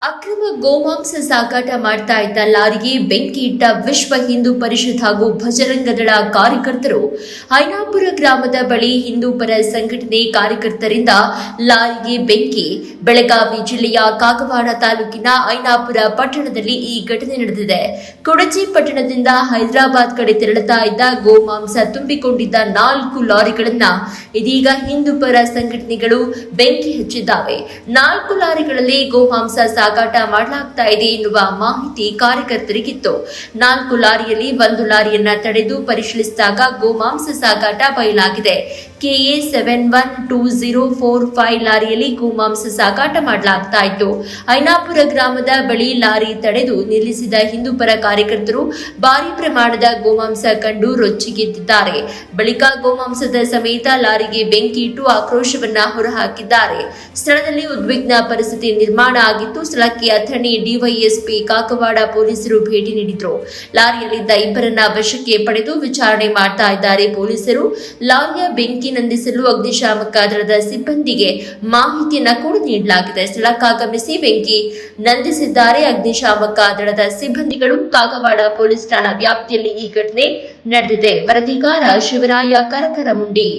ಅಕ್ರಮ ಗೋಮಾಂಸ ಸಾಗಾಟ ಮಾಡ್ತಾ ಇದ್ದ ಲಾರಿಗೆ ಬೆಂಕಿ ಇಟ್ಟ ವಿಶ್ವ ಹಿಂದೂ ಪರಿಷತ್ ಹಾಗೂ ಭಜರಂಗದಳ ಕಾರ್ಯಕರ್ತರು ಐನಾಪುರ ಗ್ರಾಮದ ಬಳಿ ಹಿಂದೂ ಪರ ಸಂಘಟನೆ ಕಾರ್ಯಕರ್ತರಿಂದ ಲಾರಿಗೆ ಬೆಂಕಿ. ಬೆಳಗಾವಿ ಜಿಲ್ಲೆಯ ಕಾಗವಾಡ ತಾಲೂಕಿನ ಐನಾಪುರ ಪಟ್ಟಣದಲ್ಲಿ ಈ ಘಟನೆ ನಡೆದಿದೆ. ಕುಡಚಿ ಪಟ್ಟಣದಿಂದ ಹೈದರಾಬಾದ್ ಕಡೆ ತೆರಳುತ್ತಾ ಇದ್ದ ಗೋಮಾಂಸ ತುಂಬಿಕೊಂಡಿದ್ದ 4 ಲಾರಿಗಳನ್ನ ಇದೀಗ ಹಿಂದೂ ಪರ ಸಂಘಟನೆಗಳು ಬೆಂಕಿ ಹಚ್ಚಿದ್ದಾವೆ. 4 ಲಾರಿಗಳಲ್ಲಿ ಗೋಮಾಂಸ ಸಾಗಾಟ ಮಾಡಲಾಗ್ತಾ ಇದೆ ಎನ್ನುವ ಮಾಹಿತಿ ಕಾರ್ಯಕರ್ತರಿಗಿತ್ತು. 4 ಲಾರಿಯಲ್ಲಿ 1 ಲಾರಿಯನ್ನ ತಡೆದು ಪರಿಶೀಲಿಸಿದಾಗ ಗೋಮಾಂಸ ಸಾಗಾಟ ಬಯಲಾಗಿದೆ. KA 712045 ಲಾರಿಯಲ್ಲಿ ಗೋಮಾಂಸ ಸಾಗಾಟ ಮಾಡಲಾಗ್ತಾ ಇತ್ತು. ಐನಾಪುರ ಗ್ರಾಮದ ಬಳಿ ಲಾರಿ ತಡೆದು ನಿಲ್ಲಿಸಿದ ಹಿಂದೂ ಪರ ಕಾರ್ಯಕರ್ತರು ಭಾರಿ ಪ್ರಮಾಣದ ಗೋಮಾಂಸ ಕಂಡು ರೊಚ್ಚಿಗೆದ್ದಿದ್ದಾರೆ. ಬಳಿಕ ಗೋಮಾಂಸದ ಸಮೇತ ಲಾರಿಗೆ ಬೆಂಕಿ ಇಟ್ಟು ಆಕ್ರೋಶವನ್ನ ಹೊರಹಾಕಿದ್ದಾರೆ. ಸ್ಥಳದಲ್ಲಿ ಉದ್ವಿಗ್ನ ಪರಿಸ್ಥಿತಿ ನಿರ್ಮಾಣ ಆಗಿತ್ತು. ಸ್ಥಳಕ್ಕೆ ಅಥಣಿ ಡಿವೈಎಸ್ಪಿ ಕಾಕವಾಡ ಪೊಲೀಸರು ಭೇಟಿ ನೀಡಿದ್ರು. ಲಾರಿಯಲ್ಲಿದ್ದ 2ರನ್ನ ವಶಕ್ಕೆ ಪಡೆದು ವಿಚಾರಣೆ ಮಾಡ್ತಾ ಇದ್ದಾರೆ ಪೊಲೀಸರು. ಲಾರಿಯ ಬೆಂಕಿ ನಂದಿಸಲು ಅಗ್ನಿಶಾಮಕ ದಳದ ಸಿಬ್ಬಂದಿಗೆ ಮಾಹಿತಿಯನ್ನ ಕೂಡ ನೀಡಲಾಗಿದೆ. ಸ್ಥಳಕ್ಕಾಗಮಿಸಿ ಬೆಂಕಿ ನಂದಿಸಿದ್ದಾರೆ ಅಗ್ನಿಶಾಮಕ ದಳದ ಸಿಬ್ಬಂದಿಗಳು. ಕಾಗವಾಡ ಪೊಲೀಸ್ ಠಾಣಾ ವ್ಯಾಪ್ತಿಯಲ್ಲಿ ಈ ಘಟನೆ ನಡೆದಿದೆ. ವರದಿಗಾರ ಶಿವರಾಯ ಕರಕರಮುಂಡಿ.